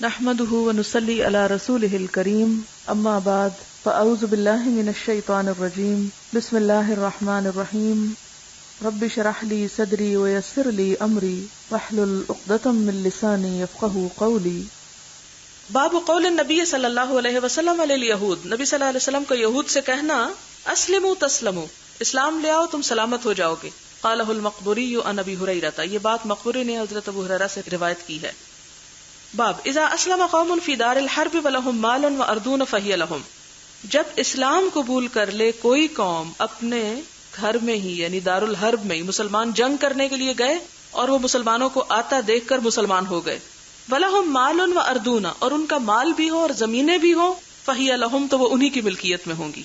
نحمده ونصلي على رسوله الكريم اما بعد فاعوذ بالله من الشيطان الرجيم بسم الله الرحمن الرحيم رب اشرح لي صدري ويسر لي امري واحلل عقدة من لساني يفقهوا قولي. باب قول النبی صلی اللہ علیہ وسلم لليہود، نبی صلی اللہ علیہ وسلم کو یہود سے کہنا اسلموا تسلموا، اسلام لے آؤ تم سلامت ہو جاؤ گے. قالہ المقبری عن ابی ہریرہ، یہ بات مقبری نے حضرت ابو ہریرہ سے روایت کی ہے. باب اذا اسلم قوم فی دار الحرب ولہم مال وارضون فہی لہم، جب اسلام قبول کر لے کوئی قوم اپنے گھر میں ہی یعنی دار الحرب میں ہی، مسلمان جنگ کرنے کے لیے گئے اور وہ مسلمانوں کو آتا دیکھ کر مسلمان ہو گئے، ولہم مال وارضون، اور ان کا مال بھی ہو اور زمینیں بھی ہوں، فہی لہم، تو وہ انہی کی ملکیت میں ہوں گی.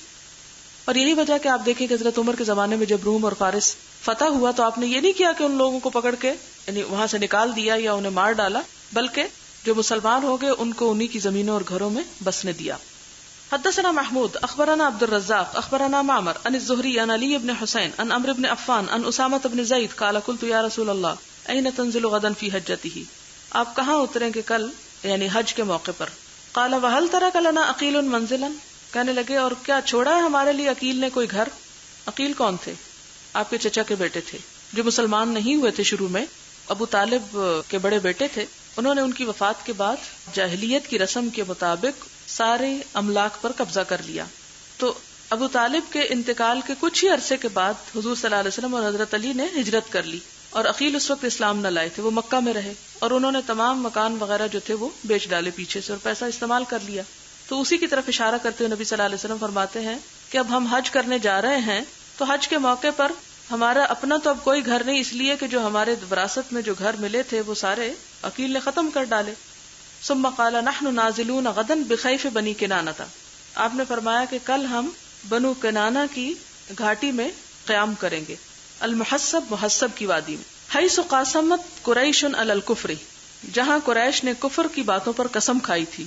اور یہی وجہ کہ آپ دیکھیں کہ حضرت عمر کے زمانے میں جب روم اور فارس فتح ہوا تو آپ نے یہ نہیں کیا کہ ان لوگوں کو پکڑ کے یعنی وہاں سے نکال دیا یا انہیں مار ڈالا، بلکہ جو مسلمان ہو گئے ان کو انہی کی زمینوں اور گھروں میں بسنے دیا. حدثنا محمود اخبرنا عبد الرزاق اخبرنا معمر عن الزہری عن علی بن حسین عن عمرو بن عفان عن اسامہ بن زید قال قلت یا رسول اللہ این تنزل غدا فی حجته، آپ کہاں اتریں گے کل یعنی حج کے موقع پر. قال وهل ترک لنا عقیل منزلا، کہنے لگے اور کیا چھوڑا ہے ہمارے لیے عقیل نے کوئی گھر. عقیل کون تھے؟ آپ کے چچا کے بیٹے تھے جو مسلمان نہیں ہوئے تھے شروع میں، ابو طالب کے بڑے بیٹے تھے. انہوں نے ان کی وفات کے بعد جاہلیت کی رسم کے مطابق سارے املاک پر قبضہ کر لیا. تو ابو طالب کے انتقال کے کچھ ہی عرصے کے بعد حضور صلی اللہ علیہ وسلم اور حضرت علی نے ہجرت کر لی، اور عقیل اس وقت اسلام نہ لائے تھے، وہ مکہ میں رہے اور انہوں نے تمام مکان وغیرہ جو تھے وہ بیچ ڈالے پیچھے سے اور پیسہ استعمال کر لیا. تو اسی کی طرف اشارہ کرتے ہوئے نبی صلی اللہ علیہ وسلم فرماتے ہیں کہ اب ہم حج کرنے جا رہے ہیں تو حج کے موقع پر ہمارا اپنا تو اب کوئی گھر نہیں، اس لیے کہ جو ہمارے وراثت میں جو گھر ملے تھے وہ سارے عقیل نے ختم کر ڈالے. ثم قال نحن نازلون غدا بخیف بنی کنانہ، آپ نے فرمایا کہ کل ہم بنو کنانہ کی گھاٹی میں قیام کریں گے، المحسب محسب کی وادی میں، حیث قاسمت قریش علی الکفر، جہاں قریش نے کفر کی باتوں پر قسم کھائی تھی.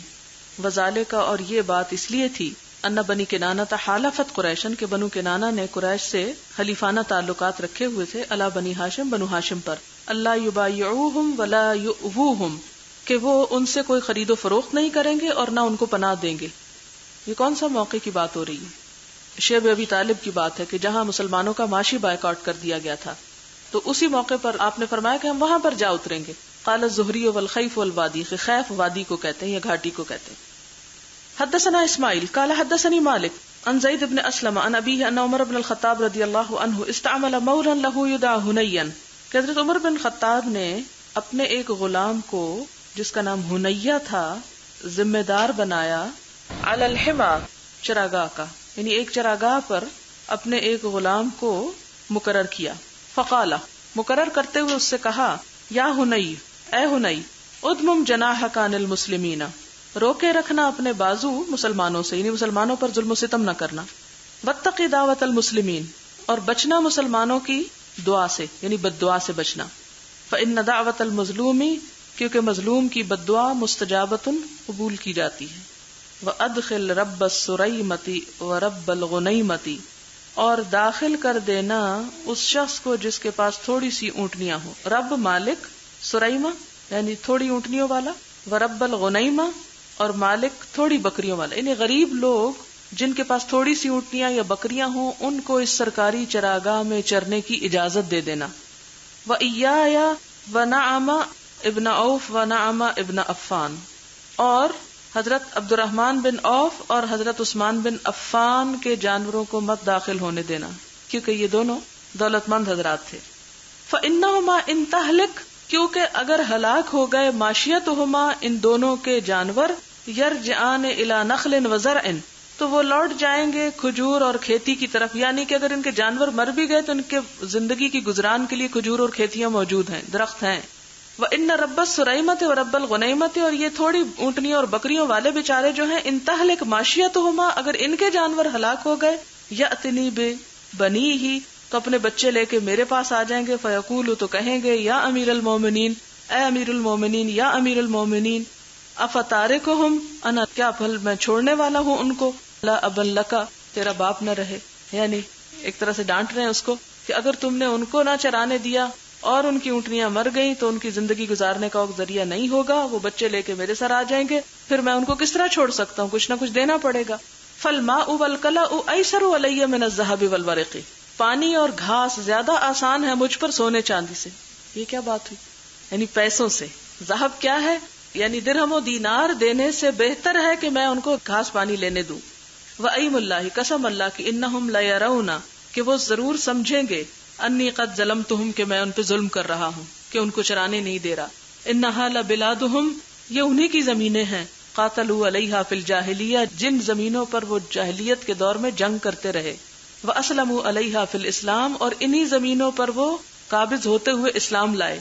وذالک، اور یہ بات اس لیے تھی، ان بنی کنانہ حالفت قریشن، کے بنو کنانہ نے قریش سے خلیفانہ تعلقات رکھے ہوئے تھے، علی بنی ہاشم، بنو ہاشم پر، اللہ یبایعوہم ولا یؤوہم، کہ وہ ان سے کوئی خرید و فروخت نہیں کریں گے اور نہ ان کو پناہ دیں گے. یہ کون سا موقع کی بات ہو رہی ہے؟ شیب ابی طالب کی بات ہے کہ جہاں مسلمانوں کا معاشی بائیکاٹ کر دیا گیا تھا، تو اسی موقع پر آپ نے فرمایا کہ ہم وہاں پر جا اتریں گے. قال الزہری والخیف والوادی، خیف وادی کو کہتے ہیں یا گھاٹی کو کہتے ہیں. حدثنا اسماعیل قال حدثني مالک عن زید بن اسلم عن ابیہ ان عمر بن الخطاب رضی اللہ عنہ استعمل مولا له يدعى ہنیا، کہ حضرت عمر بن خطاب نے اپنے ایک غلام کو جس کا نام ہنیہ تھا ذمہ دار بنایا، علی الحما، چراگاہ کا، یعنی ایک چراگاہ پر اپنے ایک غلام کو مقرر کیا. فقال، مقرر کرتے ہوئے اس سے کہا، یا ہنی، اے ہنی، ادمم جناحک عن المسلمین، روکے رکھنا اپنے بازو مسلمانوں سے، یعنی مسلمانوں پر ظلم و ستم نہ کرنا. واتقی دعوت المسلمین، اور بچنا مسلمانوں کی دعا سے، یعنی بد دعا سے بچنا. فإن دعوت المظلوم، کیونکہ مظلوم کی بد دعا مستجابۃ، قبول کی جاتی ہے. وادخل رب السریمۃ ورب الغنیمۃ، اور داخل کر دینا اس شخص کو جس کے پاس تھوڑی سی اونٹنیاں ہوں، رب مالک، سریمہ یعنی تھوڑی اونٹنیوں والا، ورب الغنیمہ، اور مالک تھوڑی بکریوں والا، یعنی غریب لوگ جن کے پاس تھوڑی سی اونٹنیاں یا بکریاں ہوں ان کو اس سرکاری چراگاہ میں چرنے کی اجازت دے دینا. وَإِيَّايَ وَنَعَمَ ابن عوف ونعمہ ابن عفان، اور حضرت عبد الرحمن بن عوف اور حضرت عثمان بن عفان کے جانوروں کو مت داخل ہونے دینا، کیونکہ یہ دونوں دولت مند حضرات تھے. فَإِنَّهُمَا إِن تَهْلِكْ، کیونکہ اگر ہلاک ہو گئے معاشیتهما، ان دونوں کے جانور، یرجعان الی نخل وزرع، تو وہ لوٹ جائیں گے کھجور اور کھیتی کی طرف، یعنی کہ اگر ان کے جانور مر بھی گئے تو ان کے زندگی کی گزران کے لیے کھجور اور کھیتیاں موجود ہیں، درخت ہیں. وَإِنَّ رَبَّ السُّرَيْمَةِ وَرَبَّ الْغُنَيْمَةِ، اور یہ تھوڑی اونٹنی اور بکریوں والے بیچارے جو ہیں، ان تہلک معاشیتهما، اگر ان کے جانور ہلاک ہو گئے، یأتنی ببنیہ، تو اپنے بچے لے کے میرے پاس آ جائیں گے. فیقول، تو کہیں گے، یا امیر المومنین، اے امیر المومنین، یا امیر المومنین، افتارکہم، انا، کیا پھل میں چھوڑنے والا ہوں ان کو، لا ابا لکا، تیرا باپ نہ رہے. یعنی ایک طرح سے ڈانٹ رہے ہیں اس کو کہ اگر تم نے ان کو نہ چرانے دیا اور ان کی اونٹنیاں مر گئیں تو ان کی زندگی گزارنے کا ذریعہ نہیں ہوگا، وہ بچے لے کے میرے سر آ جائیں گے، پھر میں ان کو کس طرح چھوڑ سکتا ہوں، کچھ نہ کچھ دینا پڑے گا۔ فالماء والکلأ ایسر علی من الذهب والورق، پانی اور گھاس زیادہ آسان ہے مجھ پر سونے چاندی سے۔ یہ کیا بات ہوئی؟ یعنی پیسوں سے، ذهب کیا ہے؟ یعنی درہم و دینار دینے سے بہتر ہے کہ میں ان کو گھاس پانی لینے دوں۔ وَأَيْمُ اللَّهِ، قسم اللہ کی، انہم لیرون، کہ وہ ضرور سمجھیں گے، انی قد ظلمتہم، کہ میں ان پہ ظلم کر رہا ہوں، کہ ان کو چرانے نہیں دے رہا۔ انہا لبلادہم، یہ انہی کی زمینیں ہیں، قاتلوا علیہا فی الجاہلیہ، جن زمینوں پر وہ جاہلیت کے دور میں جنگ کرتے رہے، واسلموا علیہا فی الاسلام، اور انہی زمینوں پر وہ قابض ہوتے ہوئے اسلام لائے۔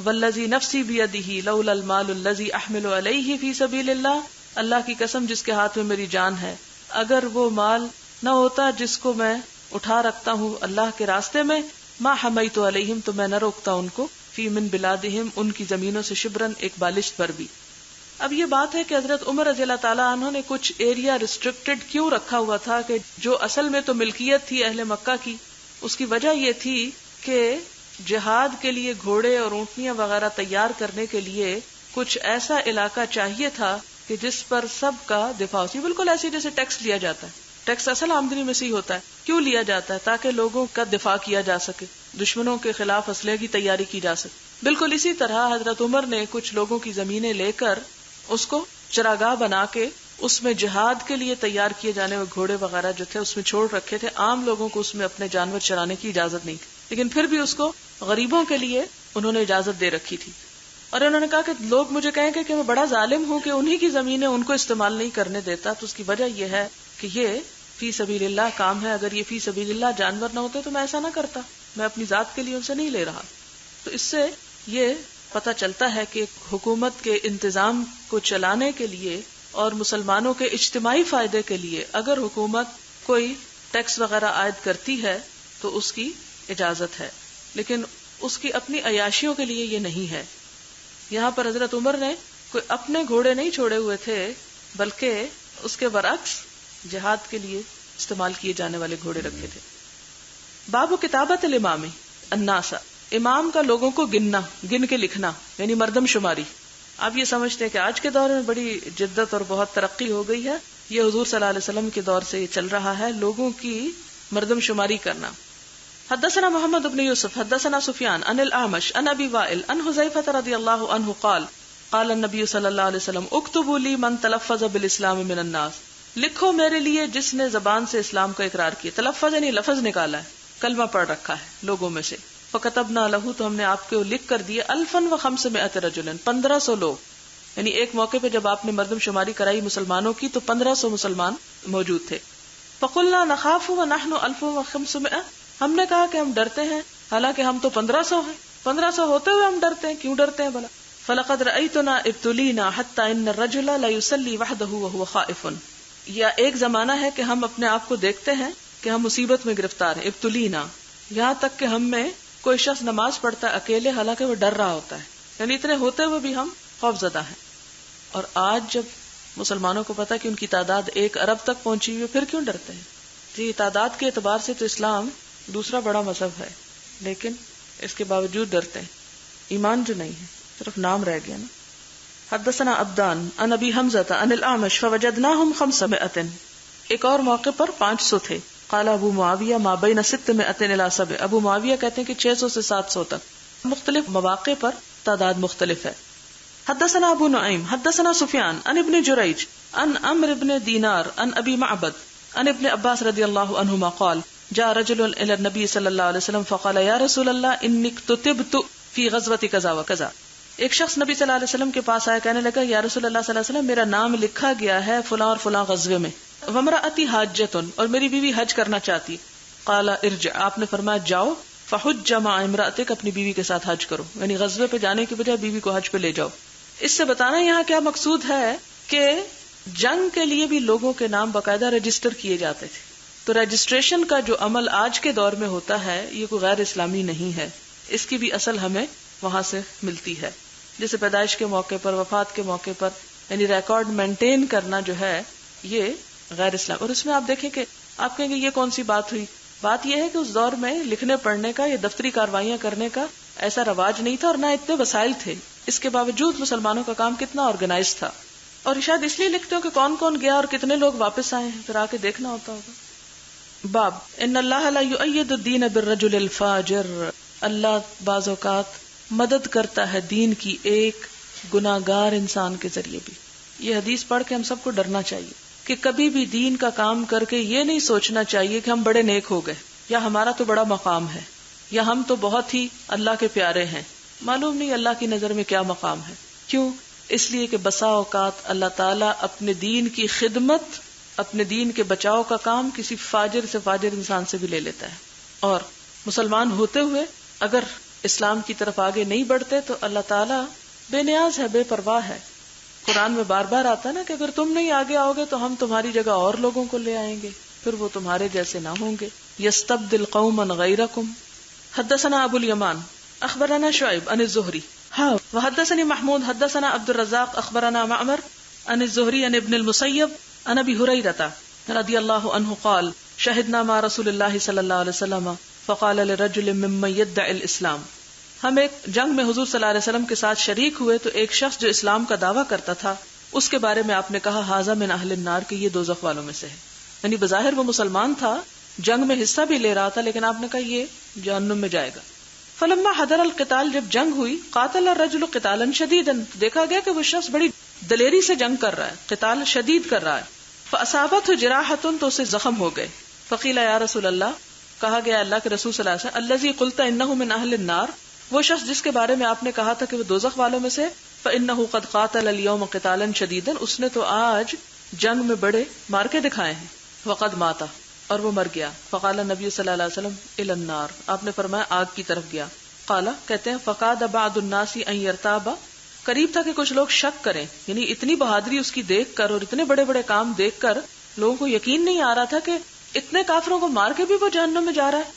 والذی نفسی بیدہ لولا المال الذی احمل علیہ فی سبیل اللہ، اللہ کی قسم جس کے ہاتھ میں میری جان ہے، اگر وہ مال نہ ہوتا جس کو میں اٹھا رکھتا ہوں اللہ کے راستے میں، ما حمیت علیہم، تو میں نہ روکتا ان کو، فی من بلادہم، ان کی زمینوں سے شبرن، ایک بالشت پر بھی۔ اب یہ بات ہے کہ حضرت عمر رضی اللہ تعالیٰ عنہ نے کچھ ایریا ریسٹرکٹڈ کیوں رکھا ہوا تھا، کہ جو اصل میں تو ملکیت تھی اہل مکہ کی، اس کی وجہ یہ تھی کہ جہاد کے لیے گھوڑے اور اونٹنیاں وغیرہ تیار کرنے کے لیے کچھ ایسا علاقہ چاہیے تھا کہ جس پر سب کا دفاع ہو۔ بالکل ایسے جیسے ٹیکس لیا جاتا ہے، ٹیکس اصل آمدنی میں سے ہی ہوتا ہے، کیوں لیا جاتا ہے؟ تاکہ لوگوں کا دفاع کیا جا سکے، دشمنوں کے خلاف اسلحے کی تیاری کی جا سکے۔ بالکل اسی طرح حضرت عمر نے کچھ لوگوں کی زمینیں لے کر اس کو چراگاہ بنا کے اس میں جہاد کے لیے تیار کیے جانے والے گھوڑے وغیرہ جو تھے اس میں چھوڑ رکھے تھے۔ عام لوگوں کو اس میں اپنے جانور چرانے کی اجازت نہیں تھی، لیکن پھر بھی اس کو غریبوں کے لیے انہوں نے اجازت دے رکھی تھی۔ اور انہوں نے کہا کہ لوگ مجھے کہیں کہ میں بڑا ظالم ہوں کہ انہی کی زمینیں ان کو استعمال نہیں کرنے دیتا، تو اس کی وجہ یہ ہے کہ یہ فی سبیل اللہ کام ہے، اگر یہ فی سبیل اللہ جانور نہ ہوتے تو میں ایسا نہ کرتا، میں اپنی ذات کے لیے ان سے نہیں لے رہا۔ تو اس سے یہ پتہ چلتا ہے کہ حکومت کے انتظام کو چلانے کے لیے اور مسلمانوں کے اجتماعی فائدے کے لیے اگر حکومت کوئی ٹیکس وغیرہ عائد کرتی ہے تو اس کی اجازت ہے، لیکن اس کی اپنی عیاشیوں کے لیے یہ نہیں ہے۔ یہاں پر حضرت عمر نے کوئی اپنے گھوڑے نہیں چھوڑے ہوئے تھے، بلکہ اس کے برعکس جہاد کے لیے استعمال کیے جانے والے گھوڑے رکھے تھے۔ باب کتابت الامام الناس، امام کا لوگوں کو گننا، گن کے لکھنا، یعنی مردم شماری۔ آپ یہ سمجھتے ہیں کہ آج کے دور میں بڑی جدت اور بہت ترقی ہو گئی ہے، یہ حضور صلی اللہ علیہ وسلم کے دور سے یہ چل رہا ہے، لوگوں کی مردم شماری کرنا۔ حدثنا محمد بن یوسف حدثنا سفیان عن الاعمش عن ابی وائل عن حذیفہ رضی اللہ عنہ قال قال النبی صلی اللہ علیہ وسلم اکتبوا لی من تلفظ بالاسلام من الناس، لکھو میرے لیے جس نے زبان سے اسلام کا اقرار کیا، تلفظ یعنی لفظ نکالا ہے، کلمہ پڑھ رکھا ہے لوگوں میں سے۔ فکتبنا لہو، تو ہم نے آپ کو لکھ کر دیے 1500 رجلا، 1500 لوگ، یعنی ایک موقع پہ جب آپ نے مردم شماری کرائی مسلمانوں کی تو 1500 مسلمان موجود تھے۔ فقلنا نخاف ونحن 1500، ہم نے کہا کہ ہم ڈرتے ہیں حالانکہ ہم تو 1500 ہیں، 1500 ہوتے ہوئے ہم ڈرتے ہیں، کیوں ڈرتے ہیں بھلا؟ فلقد رأيتنا ابتلینا حتى ان الرجل لا يصلي وحده وهو خائف، یا ایک زمانہ ہے کہ ہم اپنے آپ کو دیکھتے ہیں کہ ہم مصیبت میں گرفتار ہیں، ابتلینا، یہاں تک کہ ہم میں کوئی شخص نماز پڑھتا ہے اکیلے حالانکہ وہ ڈر رہا ہوتا ہے، یعنی اتنے ہوتے ہوئے بھی ہم خوف زدہ ہیں۔ اور آج جب مسلمانوں کو پتا کہ ان کی تعداد 1 ارب تک پہنچی ہوئی ہے، پھر کیوں ڈرتے ہیں؟ جی تعداد کے اعتبار سے تو اسلام دوسرا بڑا مذہب ہے، لیکن اس کے باوجود ڈرتے ہیں، ایمان جو نہیں ہے، صرف نام رہ گیا نا۔ حدثنا عبدان عن ابی حمزہ عن الاعمش فوجدناهم 500، ایک اور موقع پر 500 تھے۔ قال ابو معاویہ ما بین 600 الى 7، ابو معاویہ کہتے ہیں کہ 600 سے 700 تک، مختلف مواقع پر تعداد مختلف ہے۔ حدثنا ابو نعیم حدثنا سفیان عن ابن جریج عن عمرو بن دینار عن ابی معبد عن ابن عباس رضی اللہ عنہما قال جاء رجل الى النبی صلی اللہ علیہ وسلم فقال یا رسول اللہ انی اکتتبت فی غزوۃ کذا وکذا، ایک شخص نبی صلی اللہ علیہ وسلم کے پاس آیا، کہنے لگا یا رسول اللہ صلی اللہ علیہ وسلم میرا نام لکھا گیا ہے فلاں اور فلاں غزوے میں، وامرأتی حاجۃ، اور میری بیوی حج کرنا چاہتی۔ قال ارجع، آپ نے فرمایا جاؤ، فحج مع امرأتک، اپنی بیوی کے ساتھ حج کرو، یعنی غزوے پہ جانے کی بجائے بیوی کو حج پہ لے جاؤ۔ اس سے بتانا یہاں کیا مقصود ہے کہ جنگ کے لیے بھی لوگوں کے نام باقاعدہ رجسٹر کیے جاتے تھے، تو رجسٹریشن کا جو عمل آج کے دور میں ہوتا ہے یہ کوئی غیر اسلامی نہیں ہے، اس کی بھی اصل ہمیں وہاں سے ملتی ہے، جیسے پیدائش کے موقع پر، وفات کے موقع پر، یعنی ریکارڈ مینٹین کرنا جو ہے یہ غیر اسلام۔ اور اس میں آپ دیکھیں کہ آپ کہیں گے یہ کون سی بات ہوئی، بات یہ ہے کہ اس دور میں لکھنے پڑھنے کا یا دفتری کاروائیاں کرنے کا ایسا رواج نہیں تھا اور نہ اتنے وسائل تھے، اس کے باوجود مسلمانوں کا کام کتنا آرگنائز تھا. اور شاید اس لیے لکھتے ہو کہ کون کون گیا اور کتنے لوگ واپس آئے ہیں، پھر آ کے دیکھنا ہوتا ہوگا. باب ان اللہ لا یؤید الدین بالرجل الفاجر، اللہ بعض اوقات مدد کرتا ہے دین کی ایک گناہگار انسان کے ذریعے بھی. یہ حدیث پڑھ کے ہم سب کو ڈرنا چاہیے کہ کبھی بھی دین کا کام کر کے یہ نہیں سوچنا چاہیے کہ ہم بڑے نیک ہو گئے یا ہمارا تو بڑا مقام ہے یا ہم تو بہت ہی اللہ کے پیارے ہیں. معلوم نہیں اللہ کی نظر میں کیا مقام ہے. کیوں؟ اس لیے کہ بسا اوقات اللہ تعالیٰ اپنے دین کی خدمت، اپنے دین کے بچاؤ کا کام کسی فاجر سے فاجر انسان سے بھی لے لیتا ہے. اور مسلمان ہوتے ہوئے اگر اسلام کی طرف آگے نہیں بڑھتے تو اللہ تعالیٰ بے نیاز ہے، بے پرواہ ہے. قرآن میں بار بار آتا ہے نا کہ اگر تم نہیں آگے آؤ گے تو ہم تمہاری جگہ اور لوگوں کو لے آئیں گے، پھر وہ تمہارے جیسے نہ ہوں گے. یستبدل قوما غیرکم. حدثنا ابو الیمان اخبرنا شعیب عن الزہری وحدثني محمود حدثنا عبد الرزاق اخبرنا معمر عن الزہری عن ابن المسیب عن ابی ہریرہ رضی اللہ عنہ قال شہدنا مع رسول اللہ صلی اللہ علیہ وسلم فقال لرجل ممن يدعي الاسلام. ہم ایک جنگ میں حضور صلی اللہ علیہ وسلم کے ساتھ شریک ہوئے تو ایک شخص جو اسلام کا دعویٰ کرتا تھا اس کے بارے میں آپ نے کہا ھذا من اہل النار، کہ یہ دوزخ والوں میں سے ہے. یعنی بظاہر وہ مسلمان تھا، جنگ میں حصہ بھی لے رہا تھا، لیکن آپ نے کہا یہ جہنم میں جائے گا. فلما حضر القتال، جب جنگ ہوئی، قاتل الرجل قتالا شدیدا، دیکھا گیا کہ وہ شخص بڑی دلیری سے جنگ کر رہا ہے، قتال شدید کر رہا ہے. فاصابته جراحۃ، تو اسے زخم ہو گئے. فقیل یا رسول اللہ، کہا گیا اللہ کے رسول صلی اللہ علیہ وسلم، الذی قلت انه من اہل النار، وہ شخص جس کے بارے میں آپ نے کہا تھا کہ وہ دوزخ والوں میں سے، فانه قد قاتل اليوم قتالا شدیدا، اس نے تو آج جنگ میں بڑے مار کے دکھائے ہیں. وقد مات، اور وہ مر گیا. فقال نبی صلی اللہ علیہ وسلم الی النار، آپ نے فرمایا آگ کی طرف گیا. قال، کہتے ہیں فقاد بعض الناس ان يرتاب، قریب تھا کہ کچھ لوگ شک کریں، یعنی اتنی بہادری اس کی دیکھ کر اور اتنے بڑے بڑے کام دیکھ کر لوگوں کو یقین نہیں آ رہا تھا کہ اتنے کافروں کو مار کے بھی وہ جہنم میں جا رہا ہے.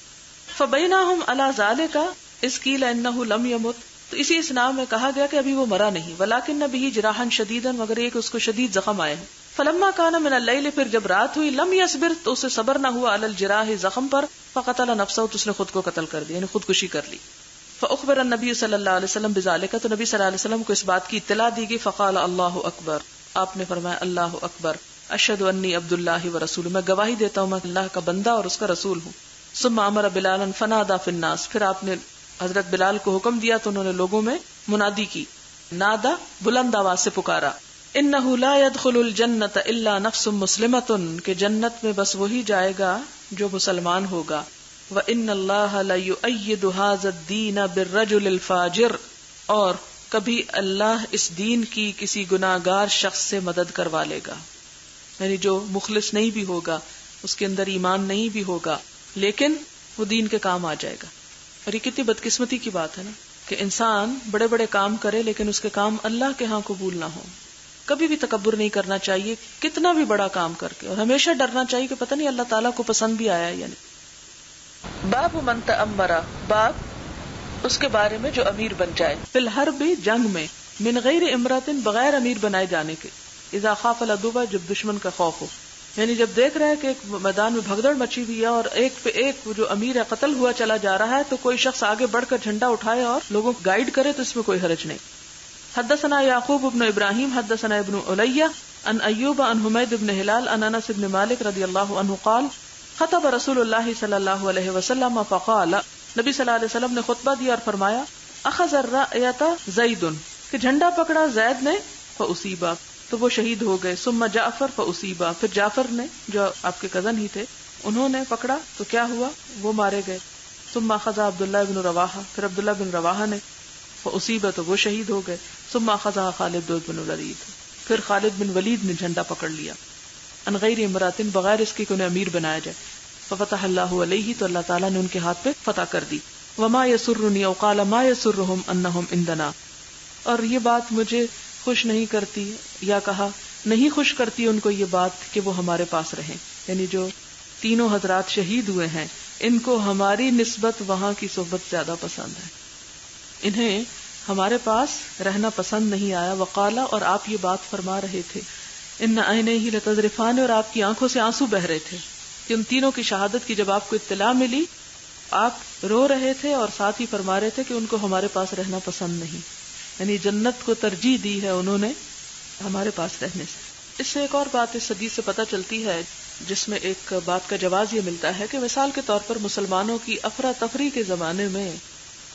فبینہم علی ذالک اذ قیل انہ لم یمت، تو اسی اسنا میں کہا گیا کہ ابھی وہ مرا نہیں، ولکن بہ جراحا شدیدا، مگر یہ کہ اس کو شدید زخم آئے ہیں. فلما کان من اللیل، پھر جب رات ہوئی، لم یصبر، تو اسے صبر نہ ہوا، علی الجراح، زخم پر، فقتل نفسہ، تو اس نے خود کو قتل کر دیا، یعنی خودکشی کر لی. فاخبر النبی صلی اللہ علیہ وسلم بذالک، تو نبی صلی اللہ علیہ وسلم کو اس بات کی اطلاع دی گئی. فقال اللہ اکبر، آپ نے فرمایا اللہ اکبر، اشہد انی عبد اللہ ورسولہ، میں گواہی دیتا ہوں میں اللہ کا بندہ اور اس کا رسول ہوں. ثم امر بلالا فنادى فی الناس، پھر آپ نے حضرت بلال کو حکم دیا تو انہوں نے لوگوں میں منادی کی. نادا، بلند آواز سے پکارا. انہ لا يدخل الجنۃ الا نفس مسلمۃ، کہ جنت میں بس وہی جائے گا جو مسلمان ہوگا. وان اللہ لا یؤید ھذا الدین بالرجل الفاجر، اور کبھی اللہ اس دین کی کسی گناہگار شخص سے مدد کروا لے گا، یعنی جو مخلص نہیں بھی ہوگا، اس کے اندر ایمان نہیں بھی ہوگا، لیکن وہ دین کے کام آ جائے گا. اور یہ کتنی بدقسمتی کی بات ہے نا کہ انسان بڑے بڑے کام کرے لیکن اس کے کام اللہ کے ہاں قبول نہ ہو. کبھی بھی تکبر نہیں کرنا چاہیے کتنا بھی بڑا کام کر کے، اور ہمیشہ ڈرنا چاہیے کہ پتہ نہیں اللہ تعالیٰ کو پسند بھی آیا ہے یا نہیں. باب من تأمر، باب اس کے بارے میں جو امیر بن جائے، فی الحرب، جنگ میں، من غیر امرات، بغیر امیر بنائے جانے کے، اذا خاف العدو، جب دشمن کا خوف ہو. یعنی جب دیکھ رہا ہے کہ ایک میدان میں بھگدڑ مچی ہوئی ہے اور ایک پہ ایک جو امیر ہے قتل ہوا چلا جا رہا ہے، تو کوئی شخص آگے بڑھ کر جھنڈا اٹھائے اور لوگوں کو گائیڈ کرے تو اس میں کوئی حرج نہیں. حدثنا یعقوب بن ابراہیم حدثنا ابن علیہ عن ایوب عن حمید بن ہلال عن انس بن مالک رضی اللہ عنہ قال خطب رسول اللہ صلی اللہ علیہ وسلم فقال، نبی صلی اللہ علیہ وسلم نے خطبہ دیا اور فرمایا، اخذ الرایۃ زید، کہ جھنڈا پکڑا زید نے، فاصیبا، تو وہ شہید ہو گئے. ثم جعفر فاصیبا، پھر جعفر نے جو آپ کے کزن ہی تھے انہوں نے پکڑا تو کیا ہوا، وہ مارے گئے. ثم اخذ عبداللہ بن رواحہ، پھر عبداللہ بن رواحہ نے، فاصیبا، تو وہ شہید ہو گئے. ثم اخذ خالد بن ولید، پھر خالد بن ولید نے جھنڈا پکڑ لیا. ان غیر امرات، بغیر اس کے انہیں امیر بنایا جائے. ففتح اللہ علیہ، تو اللہ تعالیٰ نے ان کے ہاتھ پہ فتح کر دی. وما یسرنی، او قال ما یسرہم انہم عندنا، اور یہ بات مجھے خوش نہیں کرتی، یا کہا نہیں خوش کرتی ان کو یہ بات کہ وہ ہمارے پاس رہیں. یعنی جو تینوں حضرات شہید ہوئے ہیں ان کو ہماری نسبت وہاں کی صحبت زیادہ پسند ہے، انہیں ہمارے پاس رہنا پسند نہیں آیا. وقالا، اور آپ یہ بات فرما رہے تھے، ان عینیہ لتذرفان، اور آپ کی آنکھوں سے آنسو بہ رہے تھے کہ ان تینوں کی شہادت کی جب آپ کو اطلاع ملی آپ رو رہے تھے اور ساتھ ہی فرما رہے تھے کہ ان کو ہمارے پاس رہنا پسند نہیں، یعنی جنت کو ترجیح دی ہے انہوں نے ہمارے پاس رہنے سے۔ اس سے ایک اور بات اس حدیث سے پتہ چلتی ہے، جس میں ایک بات کا جواز یہ ملتا ہے کہ مثال کے طور پر مسلمانوں کی افراتفری کے زمانے میں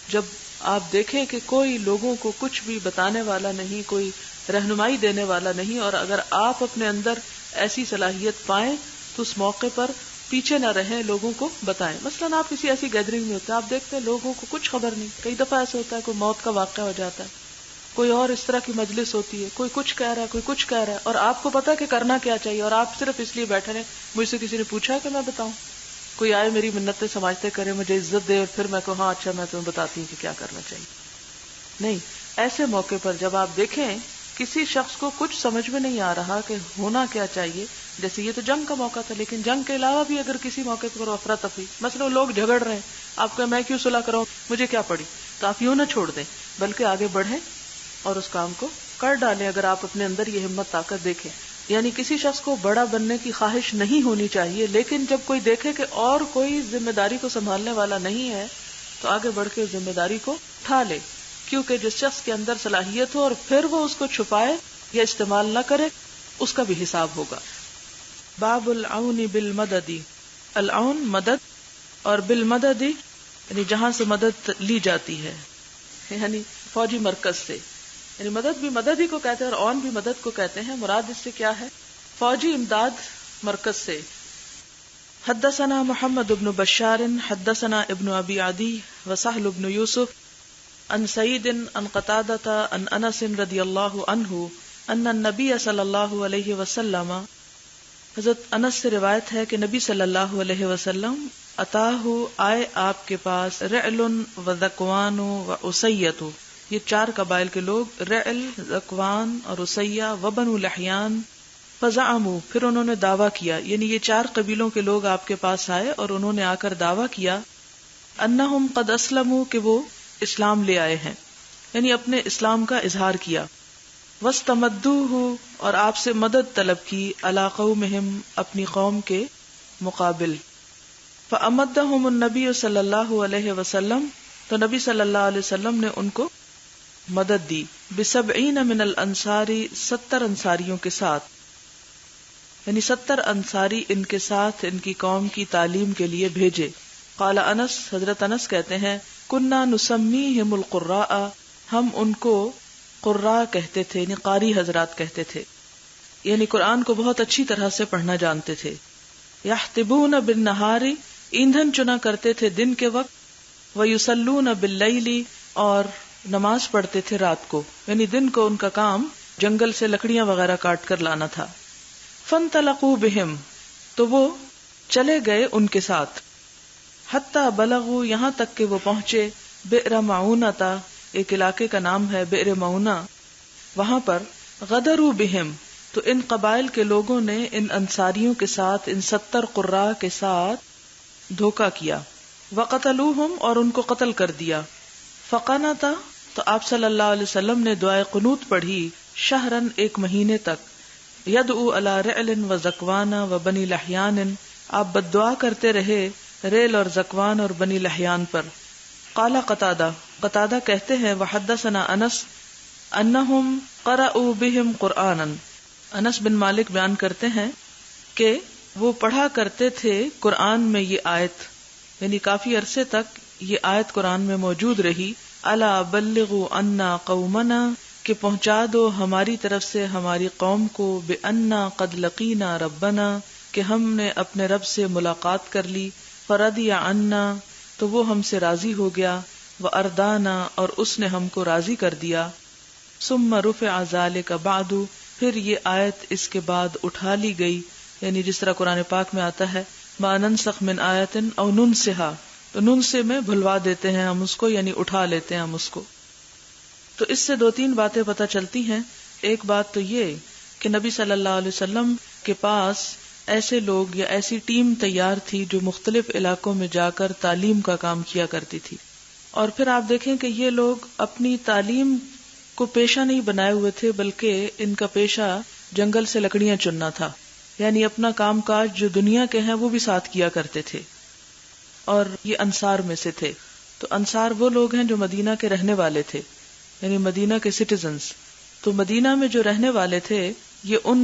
جب آپ دیکھیں کہ کوئی لوگوں کو کچھ بھی بتانے والا نہیں، کوئی رہنمائی دینے والا نہیں، اور اگر آپ اپنے اندر ایسی صلاحیت پائیں تو اس موقع پر پیچھے نہ رہیں، لوگوں کو بتائیں۔ مثلا آپ کسی ایسی گیدرنگ میں ہوتے ہیں، آپ دیکھتے ہیں لوگوں کو کچھ خبر نہیں، کئی دفعہ ایسا ہوتا ہے کوئی موت کا واقعہ ہو جاتا ہے، کوئی اور اس طرح کی مجلس ہوتی ہے، کوئی کچھ کہہ رہا ہے، کوئی کچھ کہہ رہا ہے، اور آپ کو پتا کہ کرنا کیا چاہیے، اور آپ صرف اس لیے بیٹھے رہے مجھ سے کسی نے پوچھا کہ میں بتاؤں، کوئی آئے میری منتیں سماجتے کرے، مجھے عزت دے، اور پھر میں کہوں ہاں اچھا میں تمہیں بتاتی ہوں کہ کیا کرنا چاہیے۔ نہیں، ایسے موقع پر جب آپ دیکھیں کسی شخص کو کچھ سمجھ میں نہیں آ رہا کہ ہونا کیا چاہیے، جیسے یہ تو جنگ کا موقع تھا، لیکن جنگ کے علاوہ بھی اگر کسی موقع پر افراتفری، مثلا لوگ جھگڑ رہے ہیں، آپ کو میں کیوں صلح کراؤں، مجھے کیا پڑی، تو آپ یوں نہ چھوڑ دیں، بلکہ آگے بڑھیں اور اس کام کو کر ڈالیں اگر آپ اپنے اندر یہ ہمت طاقت دیکھیں۔ یعنی کسی شخص کو بڑا بننے کی خواہش نہیں ہونی چاہیے، لیکن جب کوئی دیکھے کہ اور کوئی ذمہ داری کو سنبھالنے والا نہیں ہے تو آگے بڑھ کے ذمہ داری کو اٹھا لے، کیونکہ جس شخص کے اندر صلاحیت ہو اور پھر وہ اس کو چھپائے یا استعمال نہ کرے، اس کا بھی حساب ہوگا۔ باب العون بالمدد، العون مدد، اور بالمدد یعنی جہاں سے مدد لی جاتی ہے، یعنی فوجی مرکز سے، یعنی مدد بھی مدد ہی کو کہتے ہیں اور عون بھی مدد کو کہتے ہیں، مراد اس سے کیا ہے، فوجی امداد مرکز سے۔ حدثنا محمد بن بشار حدثنا ابن ابی عدی وسہل بن یوسف عن سعید عن قتادہ عن انس رضی اللہ عنہ ان النبی صلی اللہ علیہ وسلم، حضرت انس سے روایت ہے کہ نبی صلی اللہ علیہ وسلم اتاہ آئے آپ کے پاس رعل و ذکوان و اسیۃ، یہ چار قبائل کے لوگ، رعل، ذکوان اور اسیہ و بنو لحیان، فزعموا، پھر انہوں نے دعویٰ کیا، یعنی یہ چار قبیلوں کے لوگ آپ کے پاس آئے اور انہوں نے آ کر دعویٰ کیا، انہم قد اسلموا، کہ وہ اسلام لے آئے ہیں، یعنی اپنے اسلام کا اظہار کیا، واستمدوہ، اور آپ سے مدد طلب کی، علی قومہم، اپنی قوم کے مقابل، فامدہم النبی صلی اللہ علیہ وسلم، تو نبی صلی اللہ علیہ وسلم نے ان کو مدد دی، ب70 من الانصار، 70 انصاریوں کے ساتھ، یعنی 70 انصاری ان کے ساتھ ان کی قوم کی تعلیم کے لیے بھیجے۔ قال انس، حضرت انس کہتے ہیں، کننا نسمیہم القراء، ہم ان کو قراء کہتے تھے، یعنی قاری حضرات کہتے تھے، یعنی قرآن کو بہت اچھی طرح سے پڑھنا جانتے تھے۔ یحتبون بالنہار، ایندھن چنا کرتے تھے دن کے وقت، ویصلون باللیل، اور نماز پڑھتے تھے رات کو، یعنی دن کو ان کا کام جنگل سے لکڑیاں وغیرہ کاٹ کر لانا تھا۔ فانطلقوا بہم، تو وہ چلے گئے ان کے ساتھ، حتی بلغوا، یہاں تک کہ وہ پہنچے، بئر معونتا، ایک علاقے کا نام ہے بئر معونہ، وہاں پر غدروا بہم، تو ان قبائل کے لوگوں نے ان انصاریوں کے ساتھ، ان 70 قراء کے ساتھ دھوکہ کیا، وقتلوہم، اور ان کو قتل کر دیا، فقنتا، تو آپ صلی اللہ علیہ وسلم نے دعائے قنوت پڑھی، شہرن، ایک مہینے تک، یدعو علی رعل و ذکوان و بنی لحیان، آپ بد دعا کرتے رہے ریل اور ذکوان اور بنی لحیان پر۔ قال قتادہ، قتادہ کہتے ہیں، وحدثنا انس انہم قرأوا بہم قرآنا، انس بن مالک بیان کرتے ہیں کہ وہ پڑھا کرتے تھے قرآن میں یہ آیت، یعنی کافی عرصے تک یہ آیت قرآن میں موجود رہی، الا بلغوا عنا قومنا، کہ پہنچا دو ہماری طرف سے ہماری قوم کو، بأننا قد لقینا ربنا، کہ ہم نے اپنے رب سے ملاقات کر لی، فرضی عنا، تو وہ ہم سے راضی ہو گیا، واردانا، اور اس نے ہم کو راضی کر دیا، ثم رفع ذلک بعد، پھر یہ آیت اس کے بعد اٹھا لی گئی، یعنی جس طرح قرآن پاک میں آتا ہے، ما ننسخ من آیت او ننسہا، تو ننسے میں بھلوا دیتے ہیں ہم اس کو، یعنی اٹھا لیتے ہیں ہم اس کو۔ تو اس سے 2-3 باتیں پتہ چلتی ہیں۔ ایک بات تو یہ کہ نبی صلی اللہ علیہ وسلم کے پاس ایسے لوگ یا ایسی ٹیم تیار تھی جو مختلف علاقوں میں جا کر تعلیم کا کام کیا کرتی تھی، اور پھر آپ دیکھیں کہ یہ لوگ اپنی تعلیم کو پیشہ نہیں بنائے ہوئے تھے، بلکہ ان کا پیشہ جنگل سے لکڑیاں چننا تھا، یعنی اپنا کام کاج جو دنیا کے ہیں وہ بھی ساتھ کیا کرتے تھے، اور یہ انصار میں سے تھے. تو انصار وہ لوگ ہیں جو مدینہ کے رہنے والے تھے، یعنی مدینہ کے سٹیزنز. تو مدینہ میں جو رہنے والے تھے یہ ان